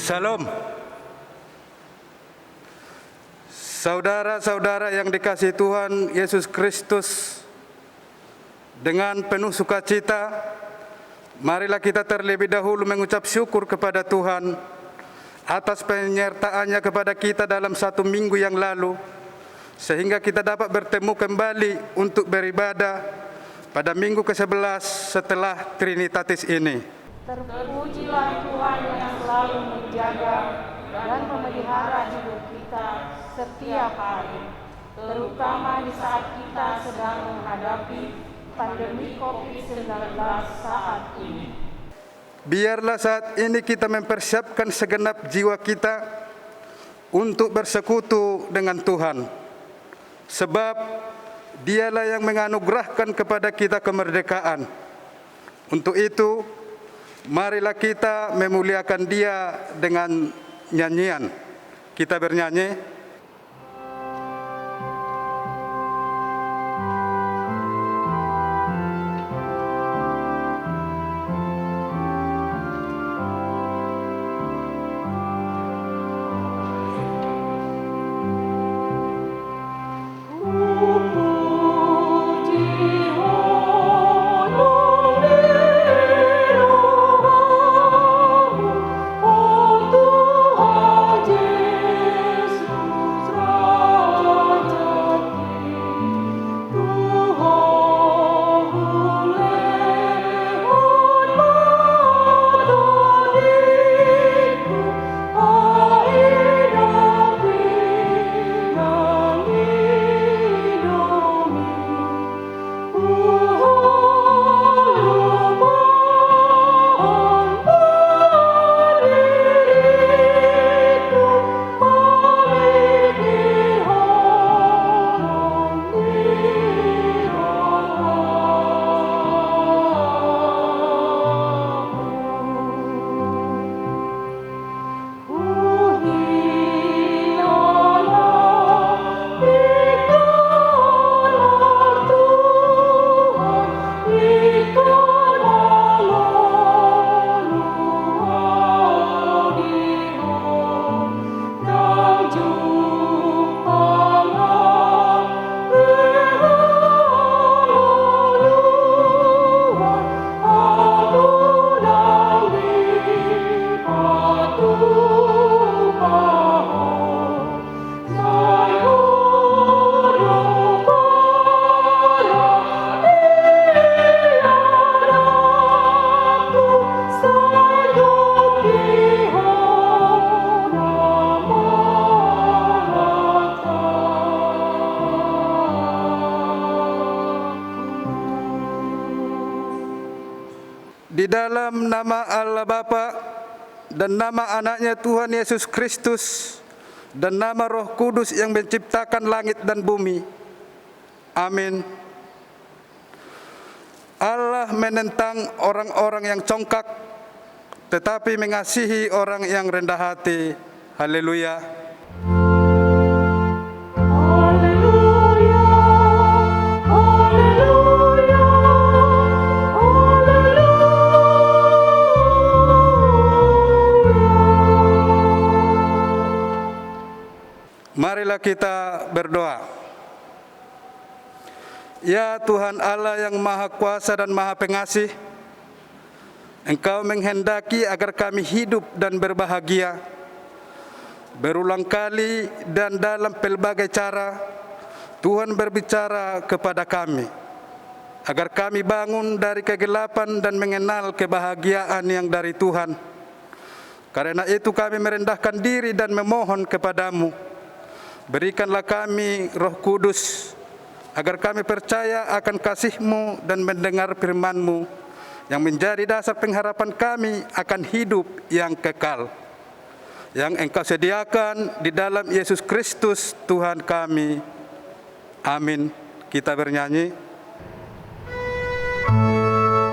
Salam. Saudara-saudara yang dikasihi Tuhan Yesus Kristus, dengan penuh sukacita, marilah kita terlebih dahulu mengucap syukur kepada Tuhan atas penyertaannya kepada kita dalam 1 minggu yang lalu, sehingga kita dapat bertemu kembali untuk beribadah pada minggu ke-11 setelah Trinitatis ini. Terpujilah Tuhan yang selalu menjaga dan memelihara hidup kita setiap hari, terutama di saat kita sedang menghadapi pandemi COVID-19 saat ini. Biarlah saat ini kita mempersiapkan segenap jiwa kita untuk bersekutu dengan Tuhan, sebab Dialah yang menganugerahkan kepada kita kemerdekaan. Untuk itu, marilah kita memuliakan Dia dengan nyanyian. Kita bernyanyi. Di dalam nama Allah Bapa dan nama anaknya Tuhan Yesus Kristus dan nama Roh Kudus yang menciptakan langit dan bumi. Amin. Allah menentang orang-orang yang congkak, tetapi mengasihi orang yang rendah hati. Haleluya. Marilah kita berdoa. Ya Tuhan Allah yang Maha Kuasa dan Maha Pengasih, Engkau menghendaki agar kami hidup dan berbahagia. Berulang kali dan dalam pelbagai cara, Tuhan berbicara kepada kami, agar kami bangun dari kegelapan dan mengenal kebahagiaan yang dari Tuhan. Karena itu kami merendahkan diri dan memohon kepadamu, berikanlah kami Roh Kudus, agar kami percaya akan kasih-Mu dan mendengar firman-Mu, yang menjadi dasar pengharapan kami akan hidup yang kekal, yang Engkau sediakan di dalam Yesus Kristus Tuhan kami. Amin. Kita bernyanyi. Tuhan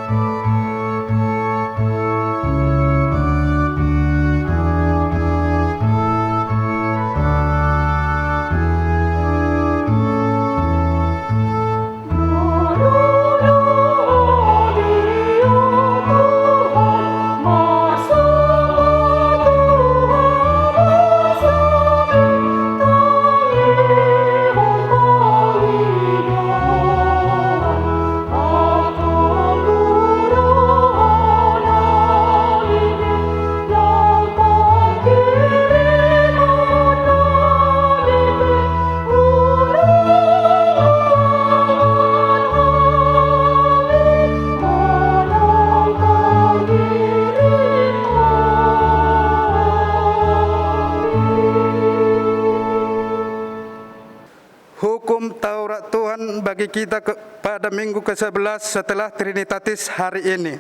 Tuhan bagi kita pada minggu ke-11 setelah Trinitatis hari ini,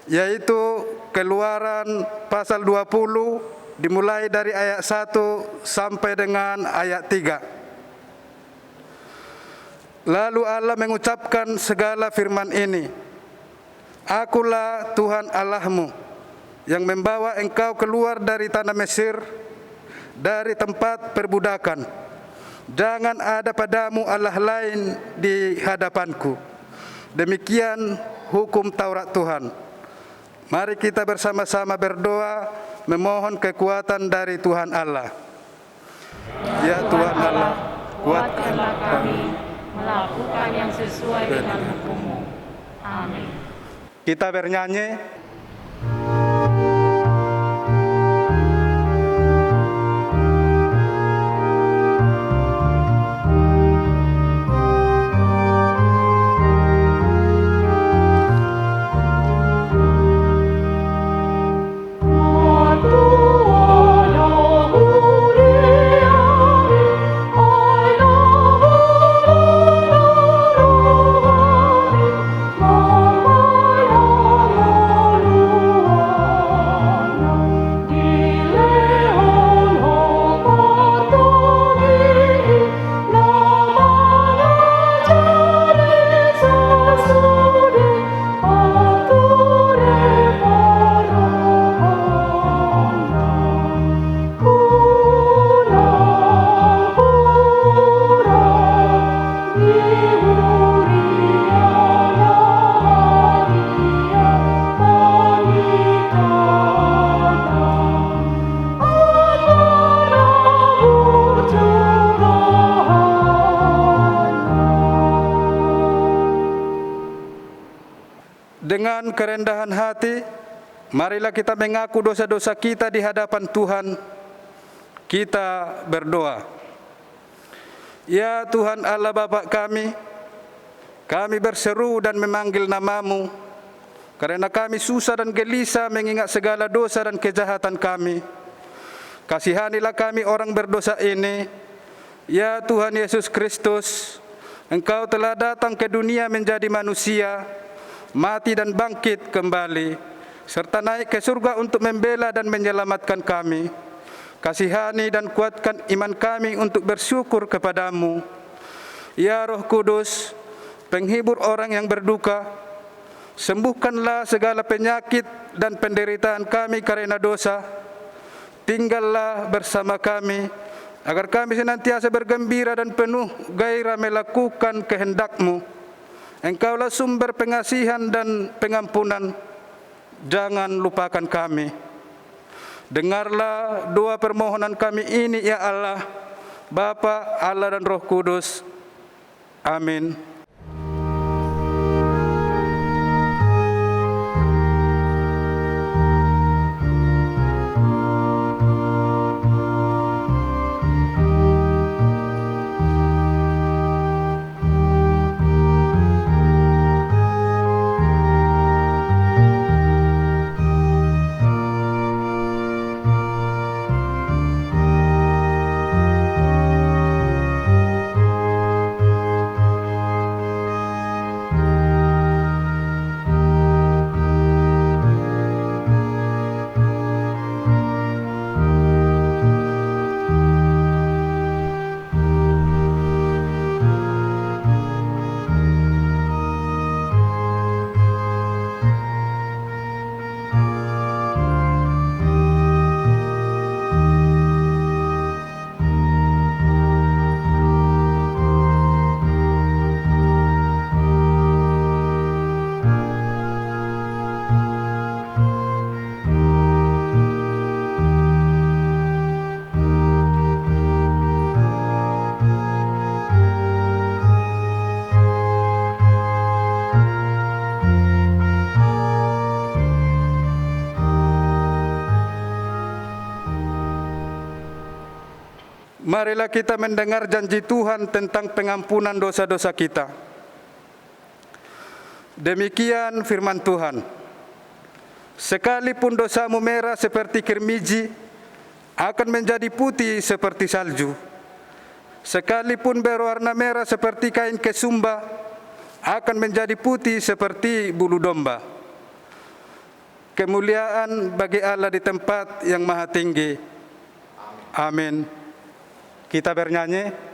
yaitu Keluaran pasal 20 dimulai dari ayat 1 sampai dengan ayat 3. Lalu Allah mengucapkan segala firman ini, Akulah Tuhan Allahmu yang membawa engkau keluar dari tanah Mesir, dari tempat perbudakan. Jangan ada padamu Allah lain di hadapanku. Demikian hukum Taurat Tuhan. Mari kita bersama-sama berdoa memohon kekuatan dari Tuhan Allah. Ya Tuhan Allah, kuatkanlah kami melakukan yang sesuai dengan hukum-Mu. Amin. Kita bernyanyi. Dengan kerendahan hati, marilah kita mengaku dosa-dosa kita di hadapan Tuhan. Kita berdoa. Ya Tuhan Allah Bapa kami berseru dan memanggil nama-Mu, karena kami susah dan gelisah mengingat segala dosa dan kejahatan kami. Kasihanilah kami orang berdosa ini. Ya Tuhan Yesus Kristus, Engkau telah datang ke dunia menjadi manusia, mati dan bangkit kembali, serta naik ke surga untuk membela dan menyelamatkan kami. Kasihani dan kuatkan iman kami untuk bersyukur kepadamu. Ya Roh Kudus, penghibur orang yang berduka, sembuhkanlah segala penyakit dan penderitaan kami karena dosa. Tinggallah bersama kami, agar kami senantiasa bergembira dan penuh gairah melakukan kehendak-Mu. Engkaulah sumber pengasihan dan pengampunan. Jangan lupakan kami. Dengarlah doa permohonan kami ini, ya Allah, Bapa, Allah dan Roh Kudus. Amin. Marilah kita mendengar janji Tuhan tentang pengampunan dosa-dosa kita. Demikian firman Tuhan. Sekalipun dosamu merah seperti kirmiji, akan menjadi putih seperti salju. sekalipun berwarna merah seperti kain kesumba, akan menjadi putih seperti bulu domba. Kemuliaan bagi Allah di tempat yang maha tinggi. Amin. Kita bernyanyi.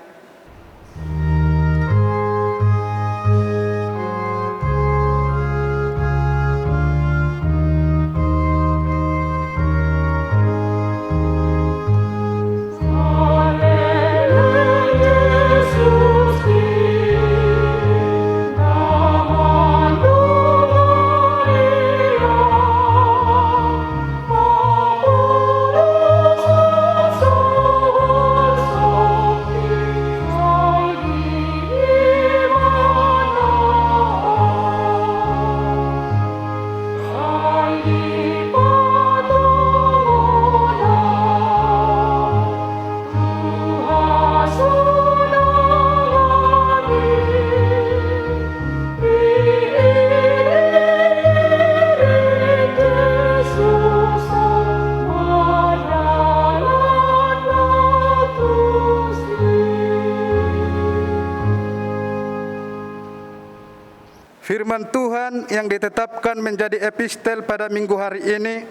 Firman Tuhan yang ditetapkan menjadi epistel pada minggu hari ini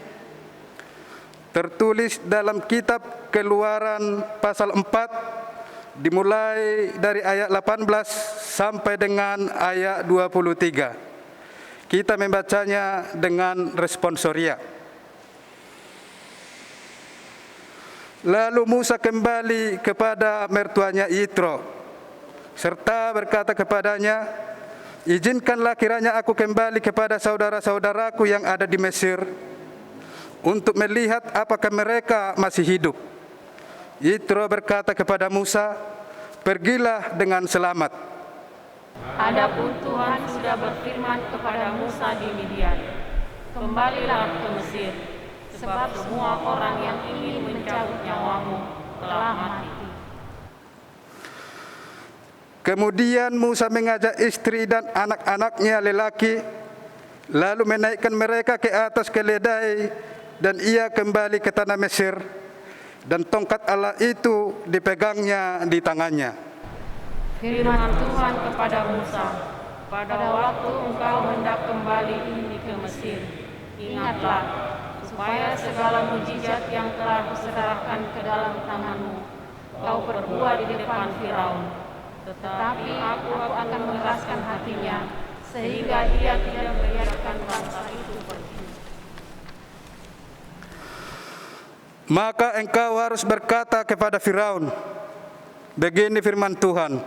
tertulis dalam kitab Keluaran pasal 4 dimulai dari ayat 18 sampai dengan ayat 23. Kita membacanya dengan responsoria. Lalu Musa kembali kepada mertuanya Yitro serta berkata kepadanya, "Izinkanlah kiranya aku kembali kepada saudara-saudaraku yang ada di Mesir untuk melihat apakah mereka masih hidup." Yitro berkata kepada Musa, "Pergilah dengan selamat." Adapun Tuhan sudah berfirman kepada Musa di Midian, "Kembalilah ke Mesir, sebab semua orang yang ingin mencabut nyawamu telah mati." Kemudian Musa mengajak istri dan anak-anaknya lelaki, lalu menaikkan mereka ke atas keledai, dan ia kembali ke tanah Mesir, dan tongkat Allah itu dipegangnya di tangannya. Firman Tuhan kepada Musa, "Pada waktu engkau hendak kembali ini ke Mesir, ingatlah, supaya segala mujizat yang telah kuserahkan ke dalam tanganmu, kau perbuat di depan Firaun. Tetapi aku akan mengeraskan hatinya, sehingga ia tidak membiarkan bangsa itu pergi." Maka engkau harus berkata kepada Firaun, "Begini firman Tuhan,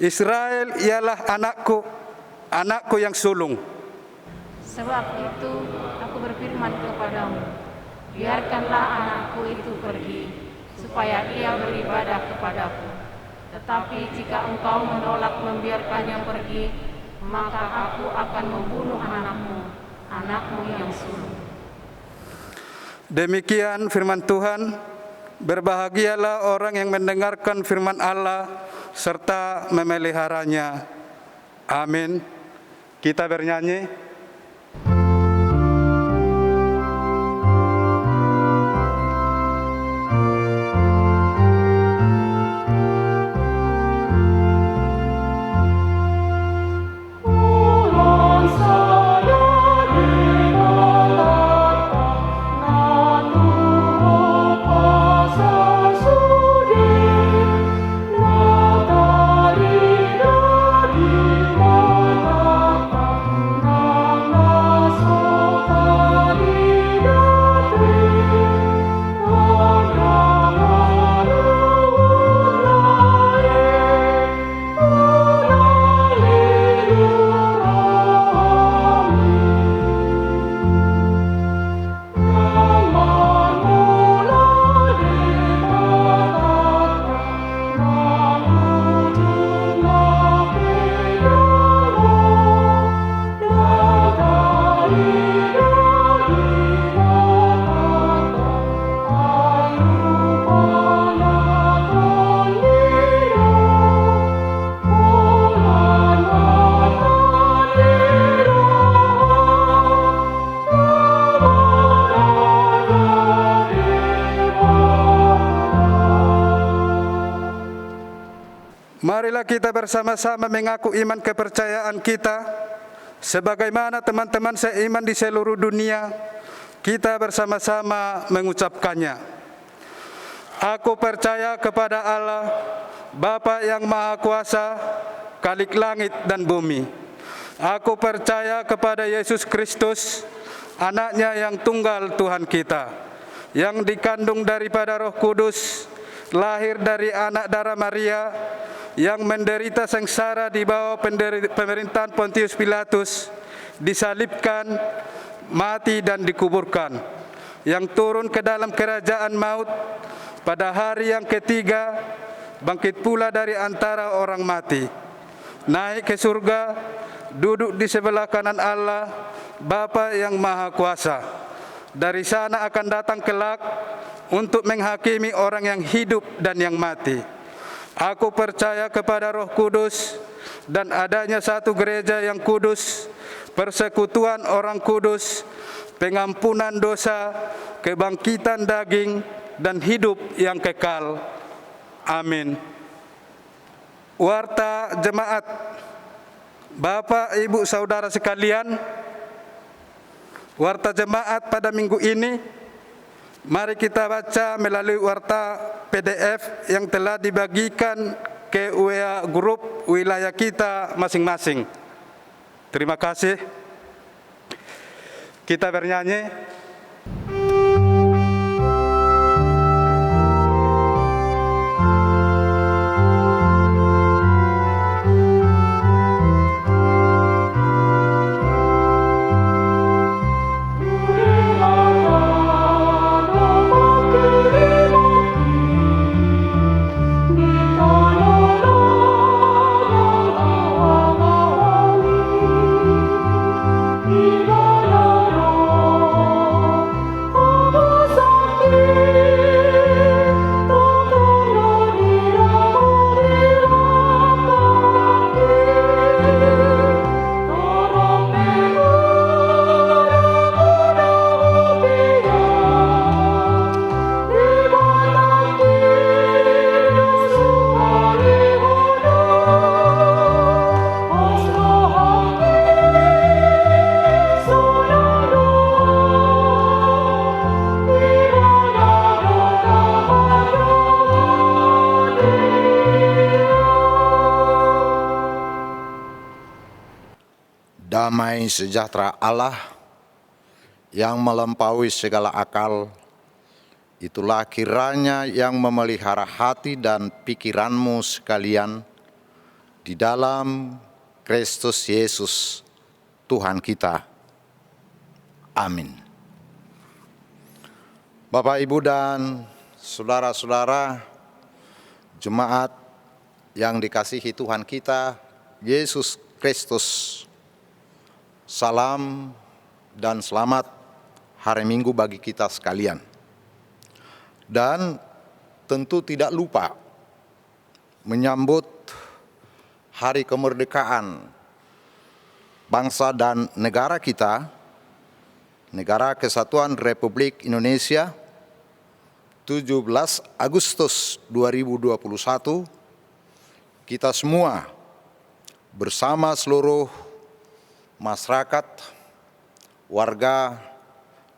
Israel ialah anakku, anakku yang sulung. Sebab itu aku berfirman kepadamu, biarkanlah anakku itu pergi, supaya ia beribadah kepadaku. Tetapi jika engkau menolak membiarkannya pergi, maka aku akan membunuh anakmu, anakmu yang sulung." Demikian firman Tuhan. Berbahagialah orang yang mendengarkan firman Allah serta memeliharanya. Amin. Kita bernyanyi. Nah marilah kita bersama-sama mengaku iman kepercayaan kita, sebagaimana teman-teman seiman di seluruh dunia, kita bersama-sama mengucapkannya. Aku percaya kepada Allah, Bapa yang Maha Kuasa, Khalik langit dan bumi. Aku percaya kepada Yesus Kristus, Anaknya yang tunggal Tuhan kita, yang dikandung daripada Roh Kudus, lahir dari anak darah Maria, yang menderita sengsara di bawah pemerintahan Pontius Pilatus, disalibkan, mati dan dikuburkan, yang turun ke dalam kerajaan maut, pada hari yang ketiga bangkit pula dari antara orang mati, naik ke surga, duduk di sebelah kanan Allah, Bapa yang Maha Kuasa. Dari sana akan datang kelak untuk menghakimi orang yang hidup dan yang mati. Aku percaya kepada Roh Kudus dan adanya satu gereja yang kudus, persekutuan orang kudus, pengampunan dosa, kebangkitan daging, dan hidup yang kekal. Amin. Warta jemaat, Bapak, Ibu, Saudara sekalian, warta jemaat pada minggu ini, mari kita baca melalui warta PDF yang telah dibagikan ke WA grup wilayah kita masing-masing. Terima kasih. Kita bernyanyi. Damai sejahtera Allah yang melampaui segala akal, itulah kiranya yang memelihara hati dan pikiranmu sekalian di dalam Kristus Yesus Tuhan kita. Amin. Bapak, Ibu, dan saudara-saudara jemaat yang dikasihi Tuhan kita Yesus Kristus, salam dan selamat hari Minggu bagi kita sekalian. Dan tentu tidak lupa menyambut Hari Kemerdekaan bangsa dan negara kita, Negara Kesatuan Republik Indonesia, 17 Agustus 2021, kita semua bersama seluruh masyarakat, warga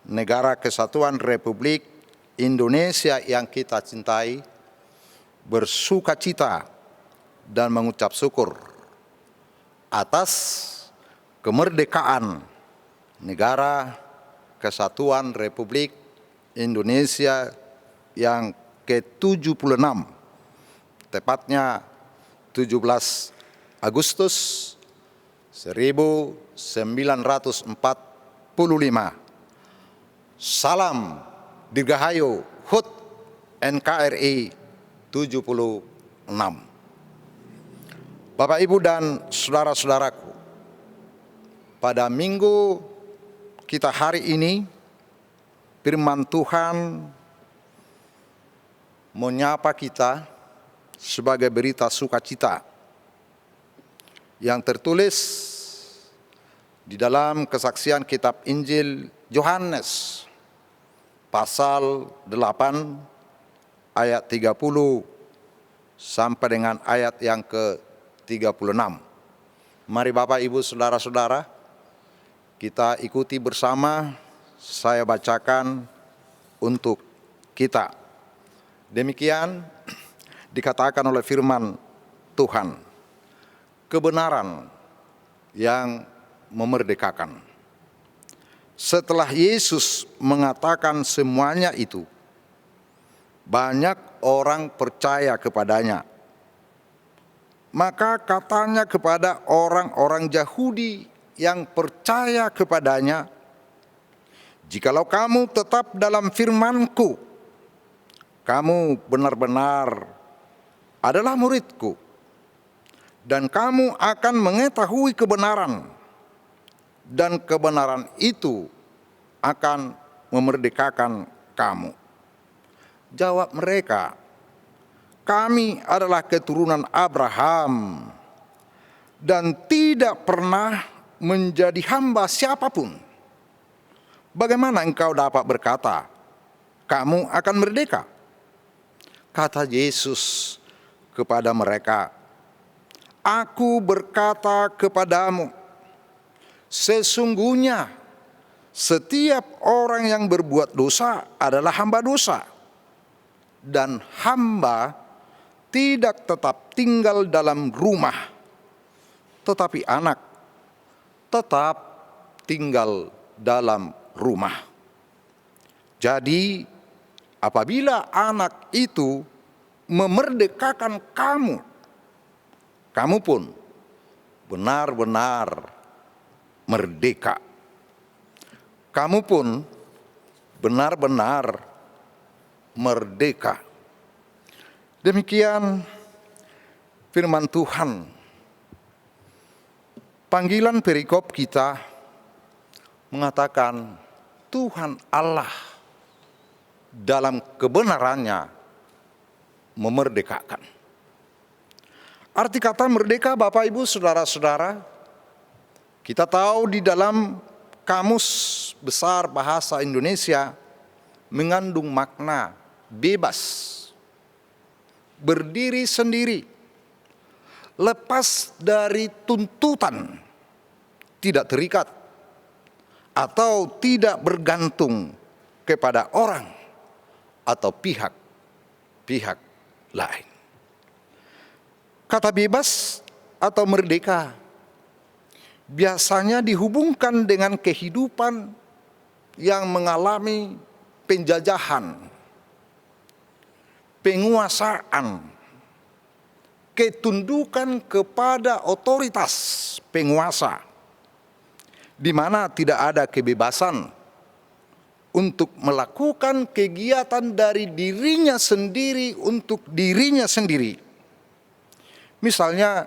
Negara Kesatuan Republik Indonesia yang kita cintai, bersuka cita dan mengucap syukur atas kemerdekaan Negara Kesatuan Republik Indonesia yang ke-76, tepatnya 17 Agustus 1945. Salam Dirgahayu HUT NKRI 76. Bapak, Ibu, dan saudara-saudaraku, pada minggu kita hari ini, firman Tuhan menyapa kita sebagai berita sukacita yang tertulis di dalam kesaksian kitab Injil Yohanes pasal 8 ayat 30 sampai dengan ayat yang ke-36. Mari Bapak, Ibu, Saudara-saudara, kita ikuti bersama, saya bacakan untuk kita. Demikian dikatakan oleh firman Tuhan, kebenaran yang memerdekakan. Setelah Yesus mengatakan semuanya itu, banyak orang percaya kepadanya. Maka katanya kepada orang-orang Yahudi yang percaya kepadanya, "Jikalau kamu tetap dalam firman-Ku, kamu benar-benar adalah murid-Ku, dan kamu akan mengetahui kebenaran, dan kebenaran itu akan memerdekakan kamu." Jawab mereka, "Kami adalah keturunan Abraham dan tidak pernah menjadi hamba siapapun. Bagaimana engkau dapat berkata, kamu akan merdeka?" Kata Yesus kepada mereka, "Aku berkata kepadamu, sesungguhnya setiap orang yang berbuat dosa adalah hamba dosa, dan hamba tidak tetap tinggal dalam rumah, tetapi anak tetap tinggal dalam rumah. Jadi apabila anak itu memerdekakan kamu, kamu pun benar-benar merdeka." Kamu pun benar-benar merdeka. Demikian firman Tuhan. Panggilan perikop kita mengatakan Tuhan Allah dalam kebenarannya memerdekakan. Arti kata merdeka, Bapak, Ibu, Saudara-saudara, kita tahu di dalam Kamus Besar Bahasa Indonesia mengandung makna bebas, berdiri sendiri, lepas dari tuntutan, tidak terikat, atau tidak bergantung kepada orang atau pihak lain. Kata bebas atau merdeka biasanya dihubungkan dengan kehidupan yang mengalami penjajahan, penguasaan, ketundukan kepada otoritas penguasa, di mana tidak ada kebebasan untuk melakukan kegiatan dari dirinya sendiri untuk dirinya sendiri. Misalnya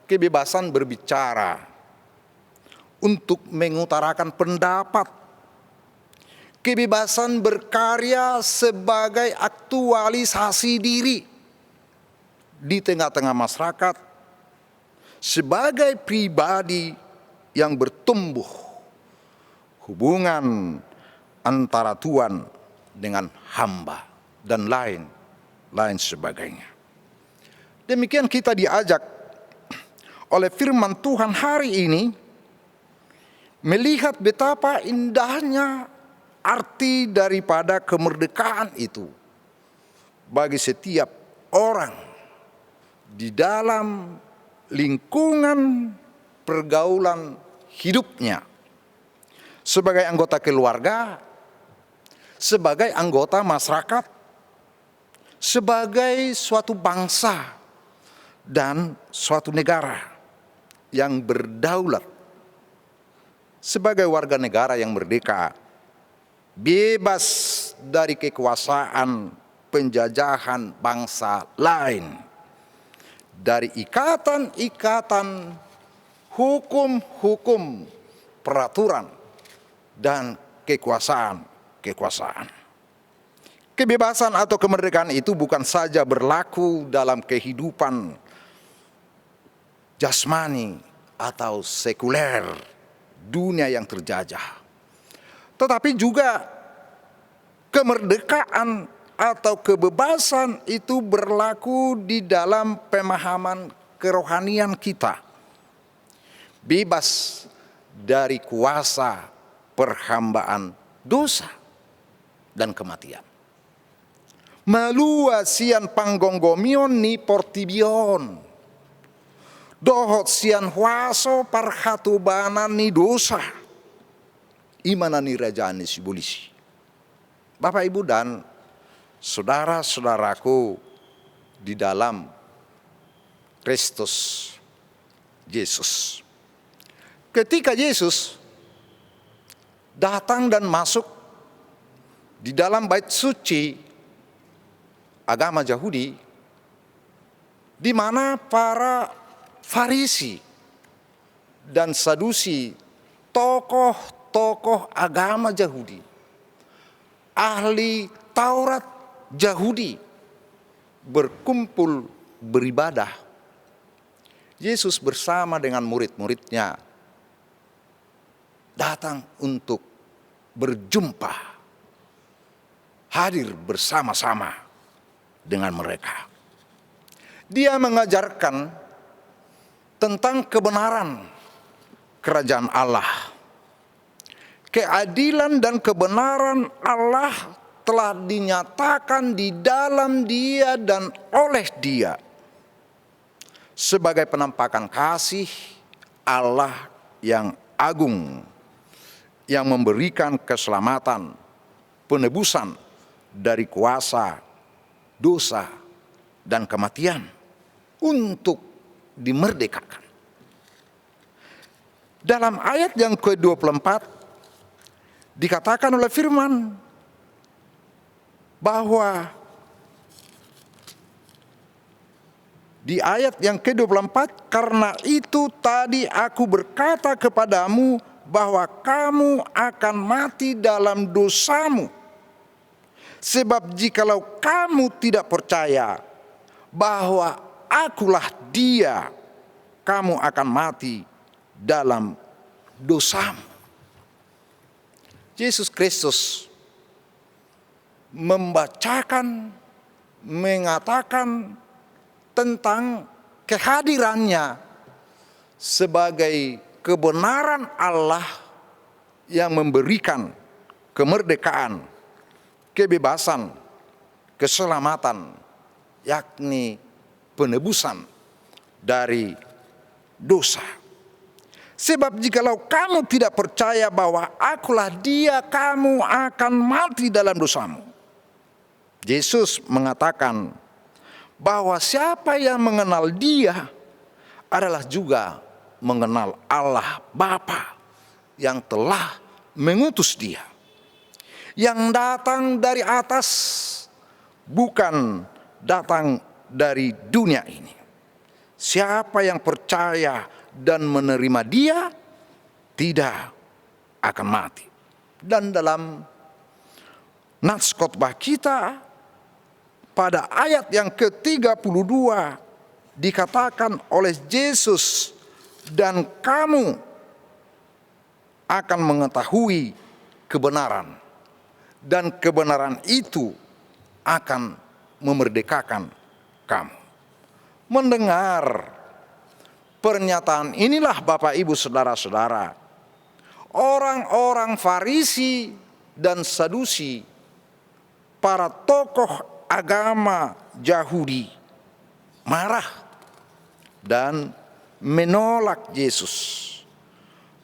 kebebasan berbicara, untuk mengutarakan pendapat, kebebasan berkarya sebagai aktualisasi diri di tengah-tengah masyarakat, sebagai pribadi yang bertumbuh, hubungan antara Tuhan dengan hamba, dan lain sebagainya. Demikian kita diajak oleh firman Tuhan hari ini melihat betapa indahnya arti daripada kemerdekaan itu bagi setiap orang di dalam lingkungan pergaulan hidupnya, sebagai anggota keluarga, sebagai anggota masyarakat, sebagai suatu bangsa dan suatu negara yang berdaulat, sebagai warga negara yang merdeka, bebas dari kekuasaan penjajahan bangsa lain, dari ikatan-ikatan hukum-hukum, peraturan, dan kekuasaan. Kebebasan atau kemerdekaan itu bukan saja berlaku dalam kehidupan jasmani atau sekuler dunia yang terjajah, tetapi juga kemerdekaan atau kebebasan itu berlaku di dalam pemahaman kerohanian kita. Bebas dari kuasa perhambaan dosa dan kematian. Malua sian panggonggomion ni portibion. Dohot sian huaso parhatubanan ni dosa. Imana ni rajani si polisi. Bapak, Ibu, dan saudara-saudaraku di dalam Kristus Yesus. Ketika Yesus datang dan masuk di dalam bait suci agama Yahudi, di mana para Farisi dan Sadusi, tokoh-tokoh agama Yahudi, ahli Taurat Yahudi, berkumpul beribadah. Yesus bersama dengan murid-muridnya datang untuk berjumpa, hadir bersama-sama dengan mereka. Dia mengajarkan tentang kebenaran kerajaan Allah. Keadilan dan kebenaran Allah telah dinyatakan di dalam Dia dan oleh Dia sebagai penampakan kasih Allah yang agung, yang memberikan keselamatan, penebusan dari kuasa dosa dan kematian untuk dimerdekakan. Dalam ayat yang ke-24 dikatakan oleh firman bahwa di ayat yang ke-24, karena itu tadi aku berkata kepadamu bahwa kamu akan mati dalam dosamu. Sebab jikalau kamu tidak percaya bahwa akulah Dia, kamu akan mati dalam dosamu. Yesus Kristus membacakan, mengatakan tentang kehadirannya sebagai kebenaran Allah yang memberikan kemerdekaan, kebebasan, keselamatan, yakni penebusan dari dosa. Sebab jikalau kamu tidak percaya bahwa akulah Dia, kamu akan mati dalam dosamu. Yesus mengatakan bahwa siapa yang mengenal Dia adalah juga mengenal Allah Bapa yang telah mengutus Dia, yang datang dari atas, bukan datang dari dunia ini. Siapa yang percaya dan menerima Dia tidak akan mati. Dan dalam nats khotbah kita pada ayat yang ke-32 dikatakan oleh Yesus, dan kamu akan mengetahui kebenaran, dan kebenaran itu akan memerdekakan kamu. Mendengar pernyataan inilah Bapak Ibu saudara-saudara, orang-orang Farisi dan Sadusi, para tokoh agama Yahudi, marah dan menolak Yesus.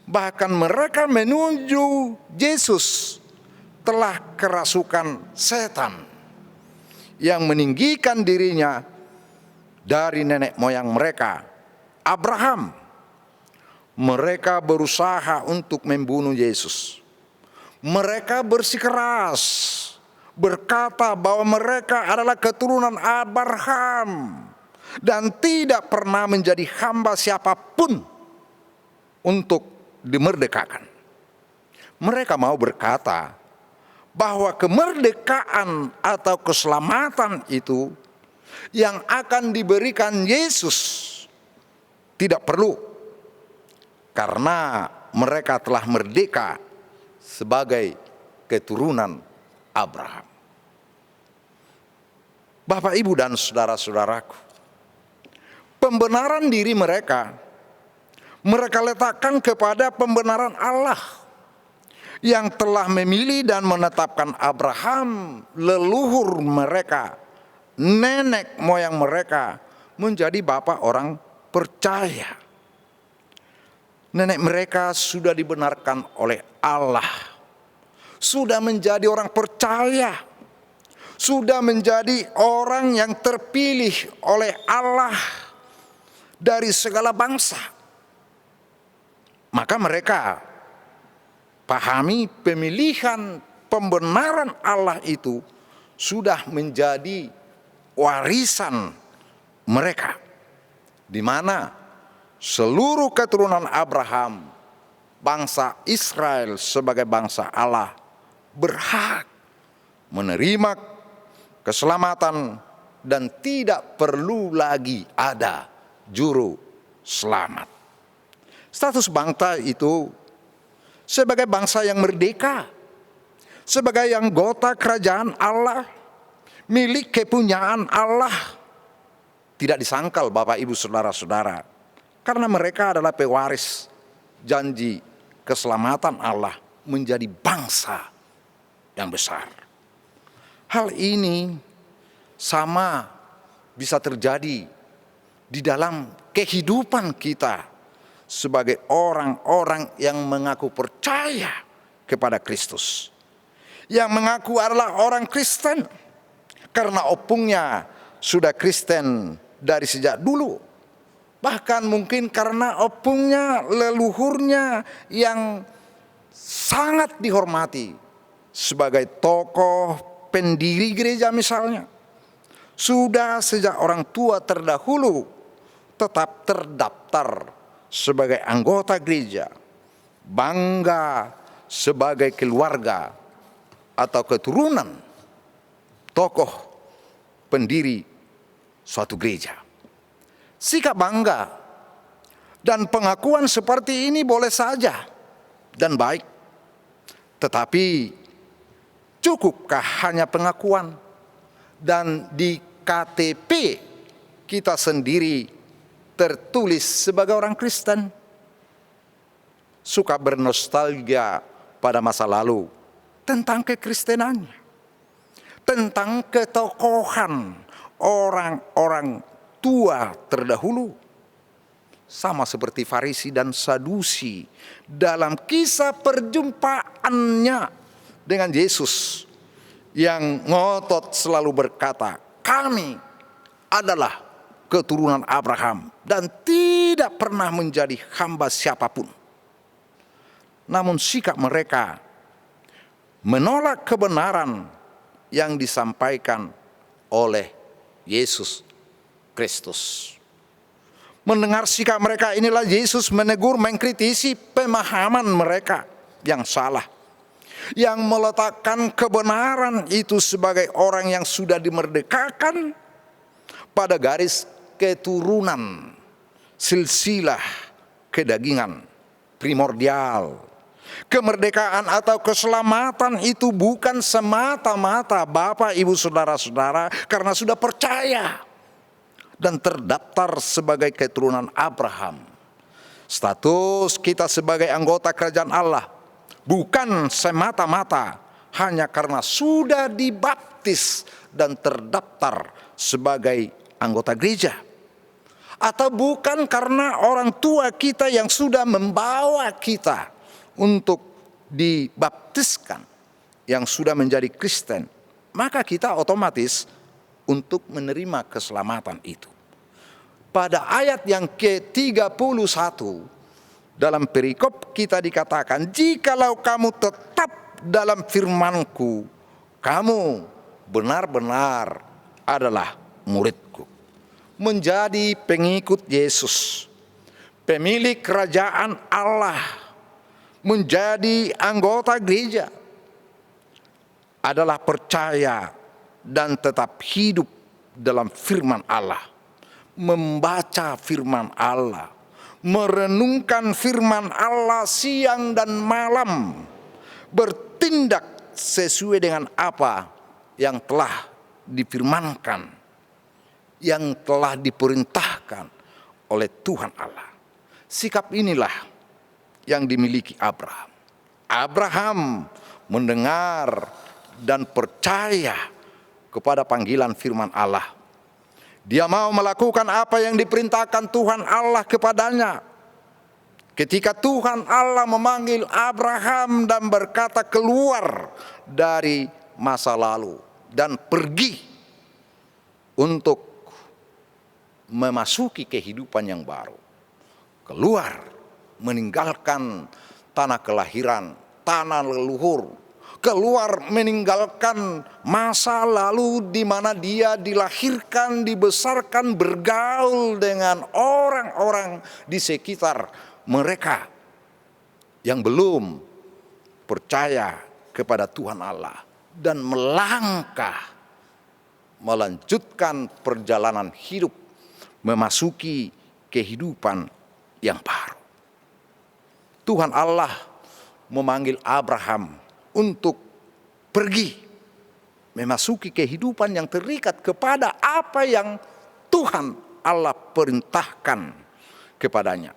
Bahkan mereka menuju Yesus telah kerasukan setan yang meninggikan dirinya dari nenek moyang mereka, Abraham. Mereka berusaha untuk membunuh Yesus. Mereka bersikeras berkata bahwa mereka adalah keturunan Abraham dan tidak pernah menjadi hamba siapapun untuk dimerdekakan. Mereka mau berkata bahwa kemerdekaan atau keselamatan itu yang akan diberikan Yesus tidak perlu, karena mereka telah merdeka sebagai keturunan Abraham. Bapak, Ibu, dan saudara-saudaraku, pembenaran diri mereka letakkan kepada pembenaran Allah yang telah memilih dan menetapkan Abraham, leluhur mereka, nenek moyang mereka, menjadi bapak orang percaya. Nenek mereka sudah dibenarkan oleh Allah, sudah menjadi orang percaya, sudah menjadi orang yang terpilih oleh Allah dari segala bangsa. Maka mereka pahami pemilihan pembenaran Allah itu sudah menjadi warisan mereka, di mana seluruh keturunan Abraham, bangsa Israel sebagai bangsa Allah, berhak menerima keselamatan dan tidak perlu lagi ada juru selamat. Status bangsa itu sebagai bangsa yang merdeka, sebagai anggota kerajaan Allah, milik kepunyaan Allah, tidak disangkal Bapak, Ibu, saudara-saudara, karena mereka adalah pewaris janji keselamatan Allah menjadi bangsa yang besar. Hal ini sama bisa terjadi di dalam kehidupan kita sebagai orang-orang yang mengaku percaya kepada Kristus, yang mengaku adalah orang Kristen karena opungnya sudah Kristen dari sejak dulu, bahkan mungkin karena opungnya, leluhurnya yang sangat dihormati sebagai tokoh pendiri gereja misalnya, sudah sejak orang tua terdahulu tetap terdaftar sebagai anggota gereja, bangga sebagai keluarga atau keturunan tokoh pendiri suatu gereja. Sikap bangga dan pengakuan seperti ini boleh saja dan baik, tetapi cukupkah hanya pengakuan dan di KTP kita sendiri tertulis sebagai orang Kristen? Suka bernostalgia pada masa lalu tentang kekristenannya, tentang ketokohan orang-orang tua terdahulu, sama seperti Farisi dan Sadusi dalam kisah perjumpaannya dengan Yesus yang ngotot selalu berkata, kami adalah keturunan Abraham dan tidak pernah menjadi hamba siapapun. Namun sikap mereka menolak kebenaran yang disampaikan oleh Yesus Kristus. Mendengar sikap mereka inilah Yesus menegur, mengkritisi pemahaman mereka yang salah, yang meletakkan kebenaran itu sebagai orang yang sudah dimerdekakan pada garis keturunan, silsilah kedagingan primordial. Kemerdekaan atau keselamatan itu bukan semata-mata Bapak, Ibu, saudara-saudara karena sudah percaya dan terdaftar sebagai keturunan Abraham. Status kita sebagai anggota kerajaan Allah bukan semata-mata hanya karena sudah dibaptis dan terdaftar sebagai anggota gereja, atau bukan karena orang tua kita yang sudah membawa kita untuk dibaptiskan yang sudah menjadi Kristen, maka kita otomatis untuk menerima keselamatan itu. Pada ayat yang ke-31 dalam perikop kita dikatakan, jikalau kamu tetap dalam firman-Ku, kamu benar-benar adalah murid-Ku. Menjadi pengikut Yesus, pemilik kerajaan Allah, menjadi anggota gereja adalah percaya dan tetap hidup dalam firman Allah, membaca firman Allah, merenungkan firman Allah siang dan malam, bertindak sesuai dengan apa yang telah difirmankan yang telah diperintahkan oleh Tuhan Allah. Sikap inilah yang dimiliki Abraham. Abraham mendengar dan percaya kepada panggilan firman Allah. Dia mau melakukan apa yang diperintahkan Tuhan Allah kepadanya. Ketika Tuhan Allah memanggil Abraham dan berkata, keluar dari masa lalu dan pergi untuk memasuki kehidupan yang baru. Keluar, meninggalkan tanah kelahiran, tanah leluhur. Keluar meninggalkan masa lalu di mana dia dilahirkan, dibesarkan, bergaul dengan orang-orang di sekitar mereka yang belum percaya kepada Tuhan Allah, dan melangkah melanjutkan perjalanan hidup memasuki kehidupan yang baru. Tuhan Allah memanggil Abraham untuk pergi memasuki kehidupan yang terikat kepada apa yang Tuhan Allah perintahkan kepadanya.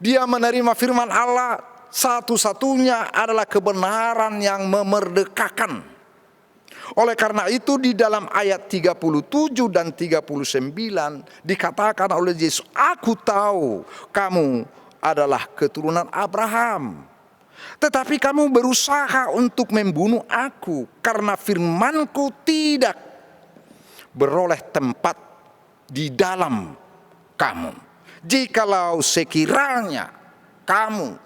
Dia menerima firman Allah, satu-satunya adalah kebenaran yang memerdekakan. Oleh karena itu di dalam ayat 37 dan 39 dikatakan oleh Yesus, aku tahu kamu adalah keturunan Abraham, tetapi kamu berusaha untuk membunuh aku karena firmanku tidak beroleh tempat di dalam kamu. Jikalau sekiranya kamu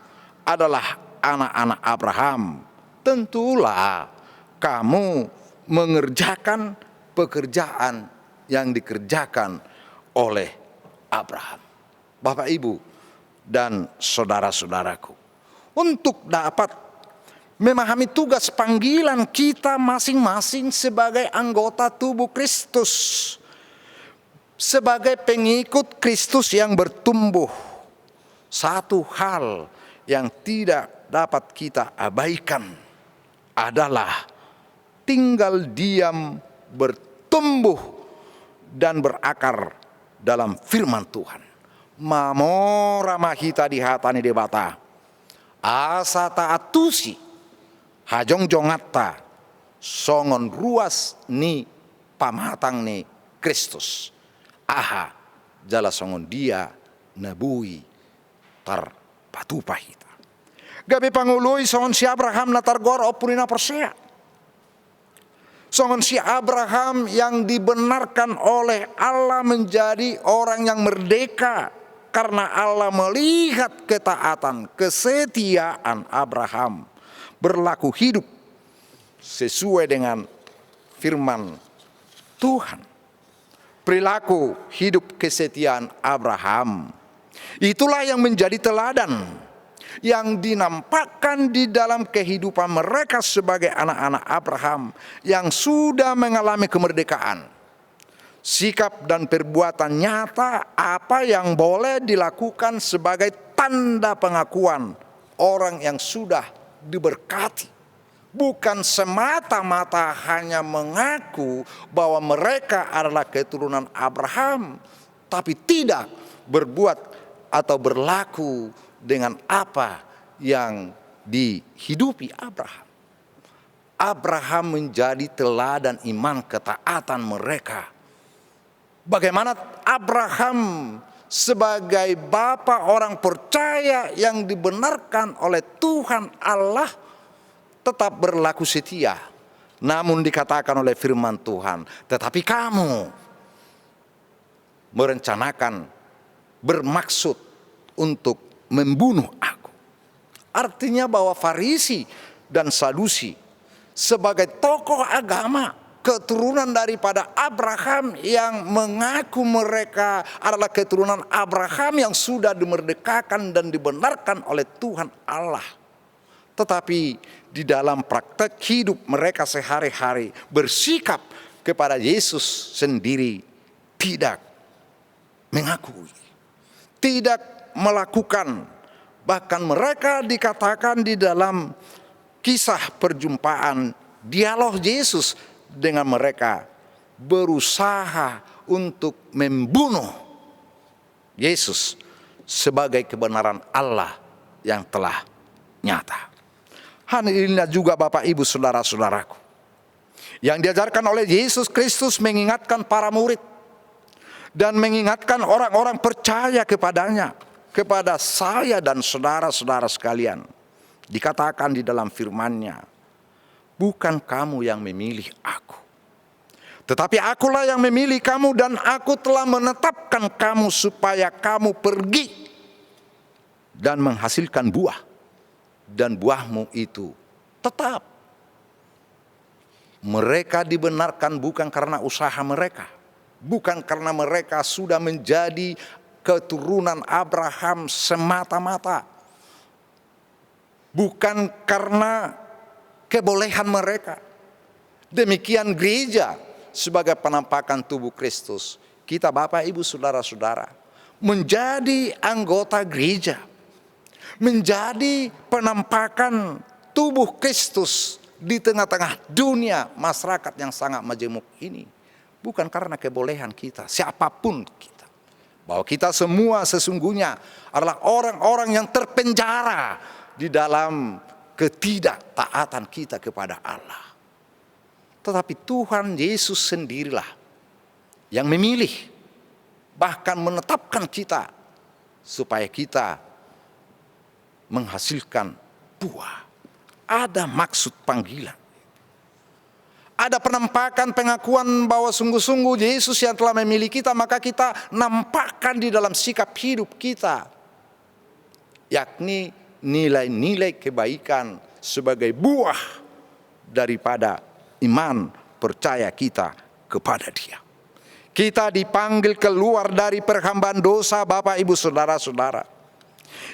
adalah anak-anak Abraham, tentulah kamu mengerjakan pekerjaan yang dikerjakan oleh Abraham. Bapak, Ibu, dan saudara-saudaraku, untuk dapat memahami tugas panggilan kita masing-masing sebagai anggota tubuh Kristus, sebagai pengikut Kristus yang bertumbuh, satu hal yang tidak dapat kita abaikan adalah tinggal diam, bertumbuh, dan berakar dalam firman Tuhan. Mamora mahita dihatani debata, asa taatusi, hajong jongatta, songon ruas ni pamatang ni Kristus. Aha jala songon dia nabui tar patupahita. Gabi pangului songon si Abraham na targor opurina persea. Songon si Abraham yang dibenarkan oleh Allah menjadi orang yang merdeka karena Allah melihat ketaatan, kesetiaan Abraham berlaku hidup sesuai dengan firman Tuhan. Perilaku hidup kesetiaan Abraham itulah yang menjadi teladan yang dinampakkan di dalam kehidupan mereka sebagai anak-anak Abraham yang sudah mengalami kemerdekaan. Sikap dan perbuatan nyata apa yang boleh dilakukan sebagai tanda pengakuan orang yang sudah diberkati. Bukan semata-mata hanya mengaku bahwa mereka adalah keturunan Abraham, tapi tidak berbuat atau berlaku dengan apa yang dihidupi Abraham. Abraham menjadi teladan iman ketaatan mereka. Bagaimana Abraham sebagai bapa orang percaya yang dibenarkan oleh Tuhan Allah tetap berlaku setia. Namun dikatakan oleh firman Tuhan, tetapi kamu merencanakan, bermaksud untuk membunuh aku. Artinya bahwa Farisi dan Sadusi sebagai tokoh agama keturunan daripada Abraham yang mengaku mereka adalah keturunan Abraham yang sudah dimerdekakan dan dibenarkan oleh Tuhan Allah. Tetapi di dalam praktek hidup mereka sehari-hari bersikap kepada Yesus sendiri tidak mengakui, tidak melakukan. Bahkan mereka dikatakan di dalam kisah perjumpaan dialog Yesus dengan mereka berusaha untuk membunuh Yesus sebagai kebenaran Allah yang telah nyata. Hal inilah juga Bapak Ibu saudara-saudaraku, yang diajarkan oleh Yesus Kristus mengingatkan para murid dan mengingatkan orang-orang percaya kepadanya, kepada saya dan saudara-saudara sekalian. Dikatakan di dalam firman-Nya, bukan kamu yang memilih aku, tetapi akulah yang memilih kamu, dan aku telah menetapkan kamu supaya kamu pergi dan menghasilkan buah, dan buahmu itu tetap. Mereka dibenarkan bukan karena usaha mereka, bukan karena mereka sudah menjadi keturunan Abraham semata-mata, bukan karena kebolehan mereka. Demikian gereja sebagai penampakan tubuh Kristus. Kita Bapak Ibu saudara-saudara menjadi anggota gereja, menjadi penampakan tubuh Kristus di tengah-tengah dunia masyarakat yang sangat majemuk ini, bukan karena kebolehan kita, siapapun kita, bahwa kita semua sesungguhnya adalah orang-orang yang terpenjara di dalam ketidaktaatan kita kepada Allah. Tetapi Tuhan Yesus sendirilah yang memilih, bahkan menetapkan kita supaya kita menghasilkan buah. Ada maksud panggilan, ada penampakan pengakuan bahwa sungguh-sungguh Yesus yang telah memilih kita, maka kita nampakkan di dalam sikap hidup kita, yakni nilai-nilai kebaikan sebagai buah daripada iman percaya kita kepada Dia. Kita dipanggil keluar dari perhambaan dosa Bapak Ibu saudara-saudara.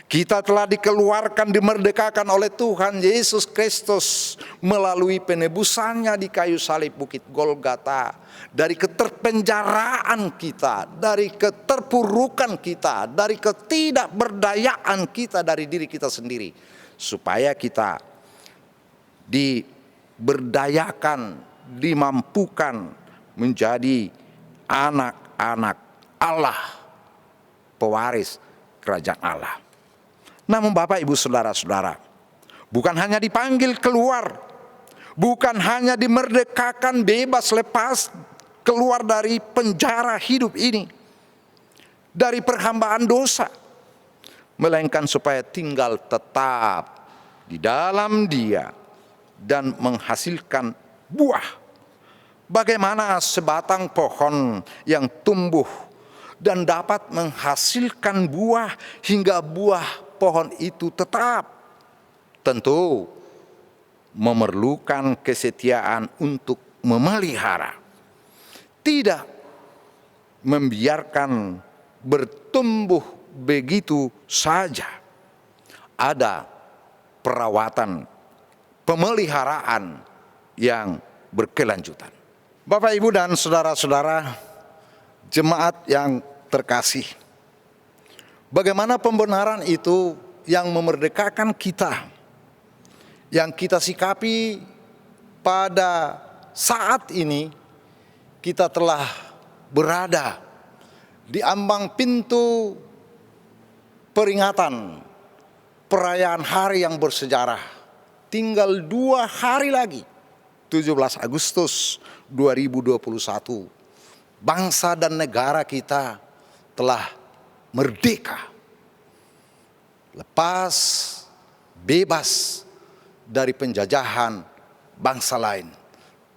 Kita telah dikeluarkan, dimerdekakan oleh Tuhan Yesus Kristus melalui penebusannya di kayu salib Bukit Golgota. Dari keterpenjaraan kita, dari keterpurukan kita, dari ketidakberdayaan kita dari diri kita sendiri, supaya kita diberdayakan, dimampukan menjadi anak-anak Allah, pewaris kerajaan Allah. Namun Bapak Ibu saudara-saudara, bukan hanya dipanggil keluar, bukan hanya dimerdekakan bebas lepas keluar dari penjara hidup ini, dari perhambaan dosa, melainkan supaya tinggal tetap di dalam Dia dan menghasilkan buah. Bagaimana sebatang pohon yang tumbuh dan dapat menghasilkan buah hingga buah pohon itu tetap? Tentu memerlukan kesetiaan untuk memelihara, tidak membiarkan bertumbuh begitu saja. Ada perawatan, pemeliharaan yang berkelanjutan. Bapak Ibu dan saudara-saudara jemaat yang terkasih, bagaimana pembenaran itu yang memerdekakan kita, yang kita sikapi pada saat ini. Kita telah berada di ambang pintu peringatan perayaan hari yang bersejarah. Tinggal 2 hari lagi, 17 Agustus 2021, bangsa dan negara kita telah merdeka, lepas, bebas dari penjajahan bangsa lain,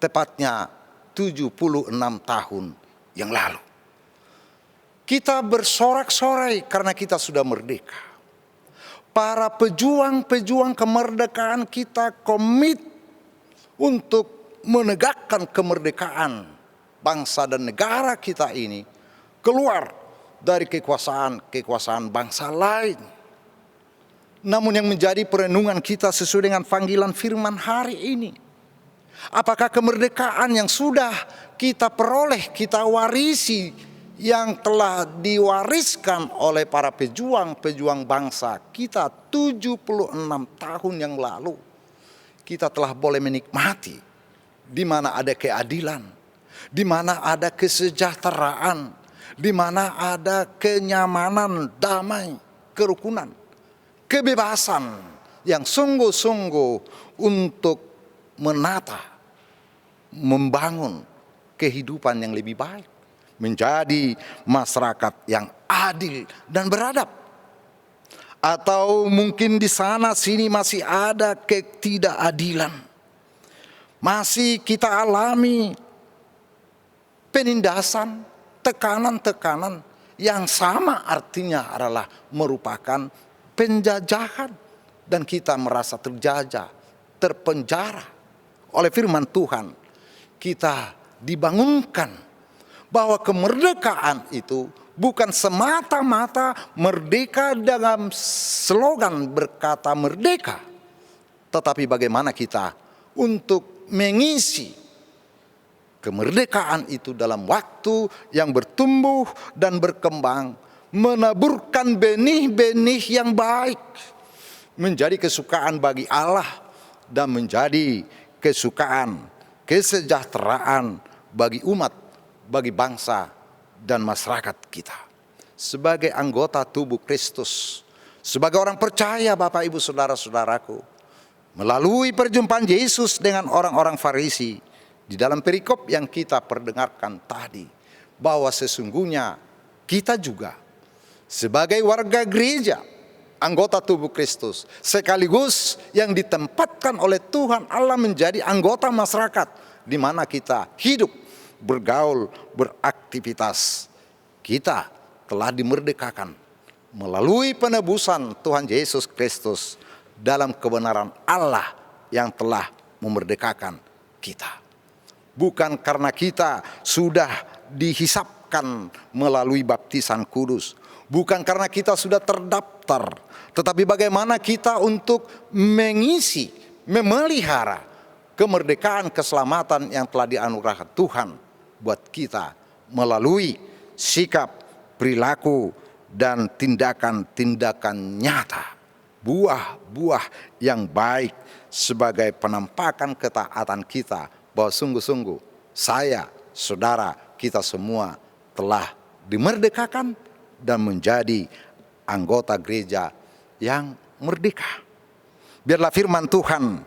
tepatnya 76 tahun yang lalu. Kita bersorak-sorai karena kita sudah merdeka. Para pejuang-pejuang kemerdekaan kita komit untuk menegakkan kemerdekaan bangsa dan negara kita ini keluar dari kekuasaan bangsa lain. Namun yang menjadi perenungan kita sesuai dengan panggilan firman hari ini, apakah kemerdekaan yang sudah kita peroleh, kita warisi, yang telah diwariskan oleh para pejuang-pejuang bangsa kita 76 tahun yang lalu, kita telah boleh menikmati, di mana ada keadilan, di mana ada kesejahteraan, di mana ada kenyamanan, damai, kerukunan, kebebasan yang sungguh-sungguh untuk menata, membangun kehidupan yang lebih baik, menjadi masyarakat yang adil dan beradab. Atau mungkin di sana sini masih ada ketidakadilan, masih kita alami penindasan, tekanan-tekanan yang sama artinya adalah merupakan penjajahan, dan kita merasa terjajah, terpenjara. Oleh firman Tuhan kita dibangunkan bahwa kemerdekaan itu bukan semata-mata merdeka dalam slogan berkata merdeka, tetapi bagaimana kita untuk mengisi kemerdekaan itu dalam waktu yang bertumbuh dan berkembang, menaburkan benih-benih yang baik, menjadi kesukaan bagi Allah dan menjadi kesukaan, kesejahteraan bagi umat, bagi bangsa dan masyarakat kita. Sebagai anggota tubuh Kristus, sebagai orang percaya Bapak Ibu Saudara-saudaraku, melalui perjumpaan Yesus dengan orang-orang Farisi di dalam perikop yang kita perdengarkan tadi, bahwa sesungguhnya kita juga sebagai warga gereja, anggota tubuh Kristus, sekaligus yang ditempatkan oleh Tuhan Allah menjadi anggota masyarakat di mana kita hidup, bergaul, beraktivitas. Kita telah dimerdekakan melalui penebusan Tuhan Yesus Kristus dalam kebenaran Allah yang telah memerdekakan kita. Bukan karena kita sudah dihisapkan melalui baptisan kudus, bukan karena kita sudah terdaftar, tetapi bagaimana kita untuk mengisi, memelihara kemerdekaan, keselamatan yang telah dianugerahkan Tuhan buat kita melalui sikap, perilaku, dan tindakan-tindakan nyata, buah-buah yang baik sebagai penampakan ketaatan kita bahwa sungguh-sungguh saya, saudara, kita semua telah dimerdekakan dan menjadi anggota gereja yang merdeka. Biarlah firman Tuhan,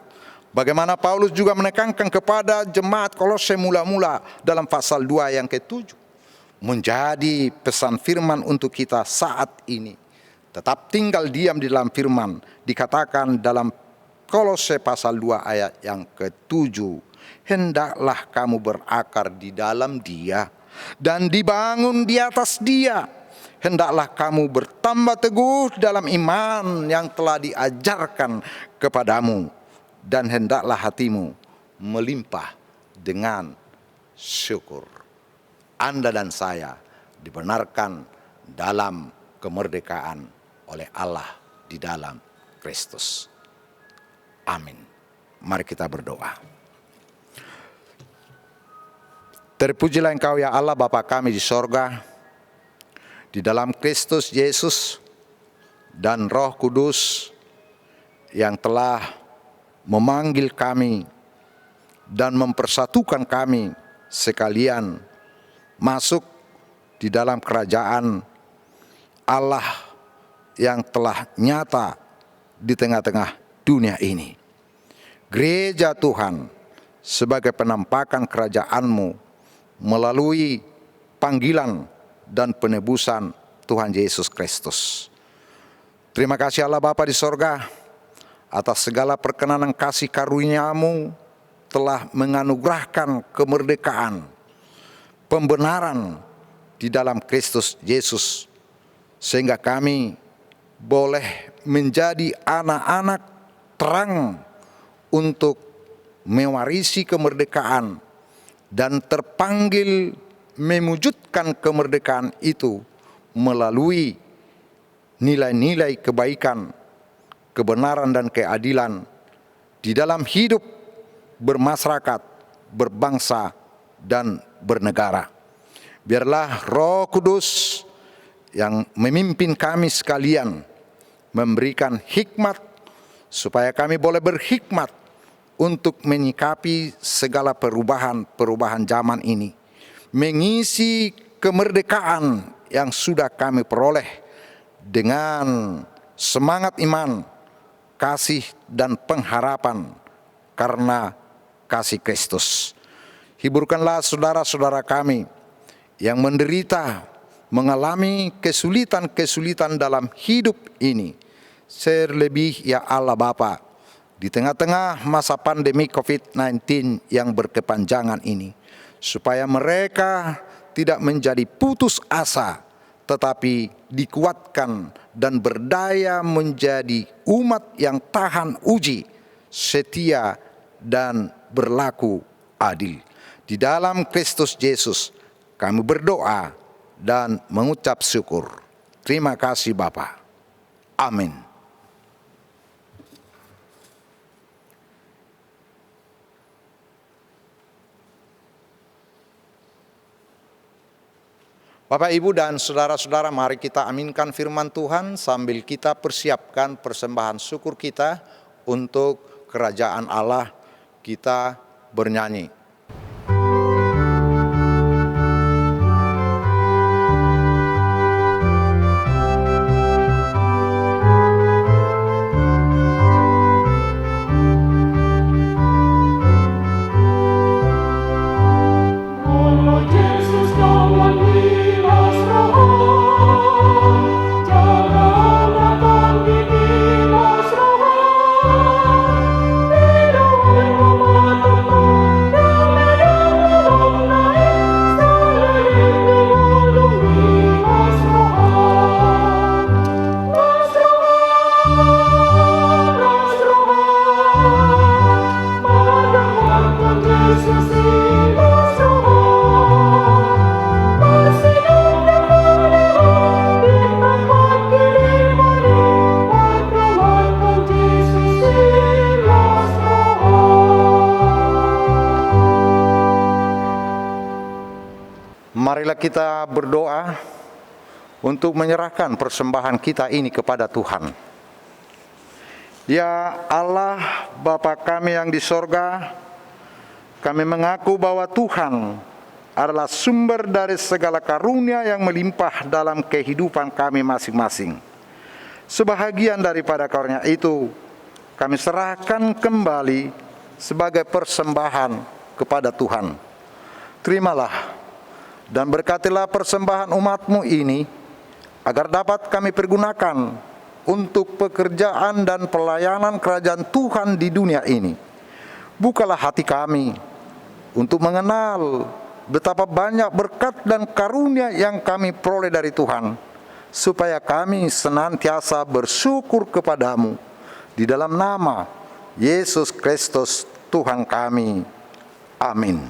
bagaimana Paulus juga menekankan kepada jemaat Kolose mula-mula dalam pasal 2 yang ke-7, menjadi pesan firman untuk kita saat ini. Tetap tinggal diam di dalam firman, dikatakan dalam Kolose pasal 2 ayat yang ke-7, hendaklah kamu berakar di dalam Dia dan dibangun di atas Dia. Hendaklah kamu bertambah teguh dalam iman yang telah diajarkan kepadamu, dan hendaklah hatimu melimpah dengan syukur. Anda dan saya dibenarkan dalam kemerdekaan oleh Allah di dalam Kristus. Amin. Mari kita berdoa. Terpujilah Engkau ya Allah Bapa kami di sorga, di dalam Kristus Yesus dan Roh Kudus yang telah memanggil kami dan mempersatukan kami sekalian masuk di dalam kerajaan Allah yang telah nyata di tengah-tengah dunia ini. Gereja Tuhan sebagai penampakan kerajaan-Mu melalui panggilan dan penebusan Tuhan Yesus Kristus. Terima kasih Allah Bapa di sorga atas segala perkenanan kasih karunia-Mu telah menganugerahkan kemerdekaan, pembenaran di dalam Kristus Yesus, sehingga kami boleh menjadi anak-anak terang untuk mewarisi kemerdekaan dan terpanggil mewujudkan kemerdekaan itu melalui nilai-nilai kebaikan, kebenaran dan keadilan di dalam hidup bermasyarakat, berbangsa dan bernegara. Biarlah Roh Kudus yang memimpin kami sekalian memberikan hikmat supaya kami boleh berhikmat untuk menyikapi segala perubahan-perubahan zaman ini, mengisi kemerdekaan yang sudah kami peroleh dengan semangat iman, kasih, dan pengharapan karena kasih Kristus. Hiburkanlah saudara-saudara kami yang menderita, mengalami kesulitan-kesulitan dalam hidup ini. Terlebih ya Allah Bapa, di tengah-tengah masa pandemi COVID-19 yang berkepanjangan ini, supaya mereka tidak menjadi putus asa, tetapi dikuatkan dan berdaya menjadi umat yang tahan uji, setia, dan berlaku adil. Di dalam Kristus Yesus kami berdoa dan mengucap syukur. Terima kasih Bapa. Amin. Bapak, Ibu, dan saudara-saudara, mari kita aminkan firman Tuhan sambil kita persiapkan persembahan syukur kita untuk kerajaan Allah. Kita bernyanyi. Marilah kita berdoa untuk menyerahkan persembahan kita ini kepada Tuhan. Ya Allah, Bapa kami yang di sorga, kami mengaku bahwa Tuhan adalah sumber dari segala karunia yang melimpah dalam kehidupan kami masing-masing. Sebahagian daripada karunia itu, kami serahkan kembali sebagai persembahan kepada Tuhan. Terimalah dan berkatilah persembahan umat-Mu ini, agar dapat kami pergunakan untuk pekerjaan dan pelayanan kerajaan Tuhan di dunia ini. Bukalah hati kami untuk mengenal betapa banyak berkat dan karunia yang kami peroleh dari Tuhan, supaya kami senantiasa bersyukur kepadamu. Di dalam nama Yesus Kristus Tuhan kami. Amin.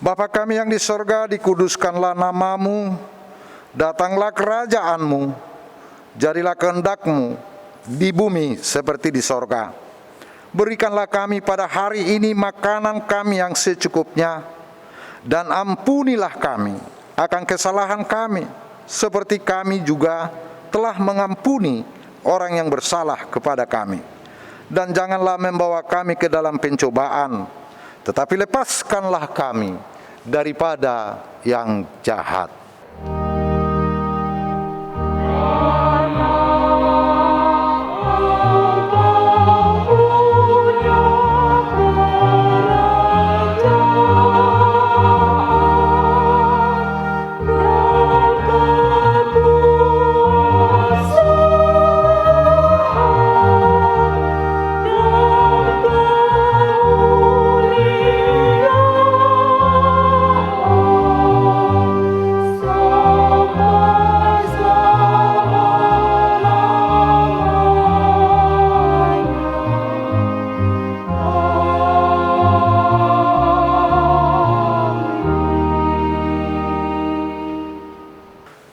Bapa kami yang di sorga, dikuduskanlah nama-Mu, datanglah kerajaan-Mu, jadilah kehendak-Mu di bumi seperti di sorga. Berikanlah kami pada hari ini makanan kami yang secukupnya, dan ampunilah kami akan kesalahan kami, seperti kami juga telah mengampuni orang yang bersalah kepada kami. Dan janganlah membawa kami ke dalam pencobaan, tetapi lepaskanlah kami daripada yang jahat.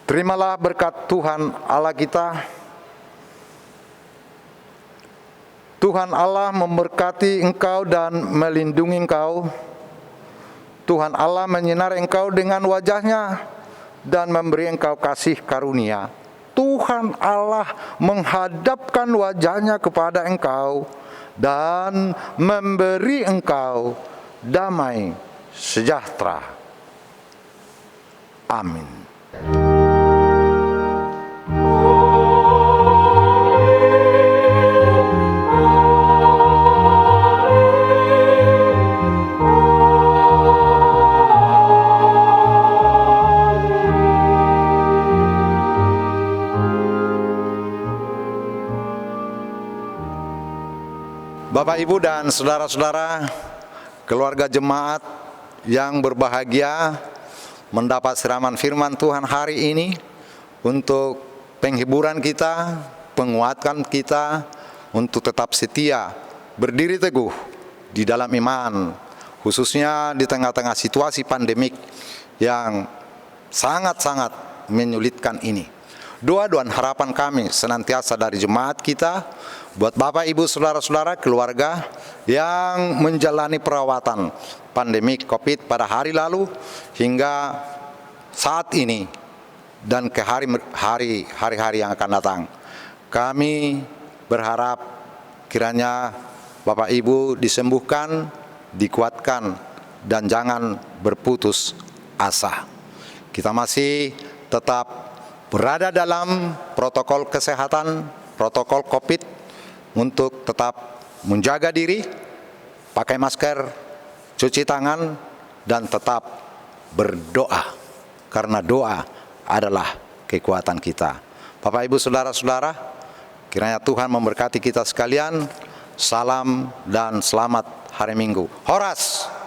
Terimalah berkat Tuhan Allah kita. Tuhan Allah memberkati engkau dan melindungi engkau. Tuhan Allah menyinari engkau dengan wajah-Nya dan memberi engkau kasih karunia. Tuhan Allah menghadapkan wajah-Nya kepada engkau dan memberi engkau damai sejahtera. Amin. Bapak, Ibu, dan saudara-saudara, keluarga jemaat yang berbahagia mendapat siraman firman Tuhan hari ini untuk penghiburan kita, penguatan kita untuk tetap setia, berdiri teguh di dalam iman, khususnya di tengah-tengah situasi pandemik yang sangat-sangat menyulitkan ini. Doa dan harapan kami senantiasa dari jemaat kita, buat Bapak, Ibu, saudara-saudara, keluarga yang menjalani perawatan pandemi COVID pada hari lalu hingga saat ini dan ke hari-hari yang akan datang. Kami berharap kiranya Bapak, Ibu disembuhkan, dikuatkan, dan jangan berputus asa. Kita masih tetap berada dalam protokol kesehatan, protokol COVID, untuk tetap menjaga diri, pakai masker, cuci tangan, dan tetap berdoa, karena doa adalah kekuatan kita. Bapak, Ibu, saudara-saudara, kiranya Tuhan memberkati kita sekalian. Salam dan selamat hari Minggu. Horas!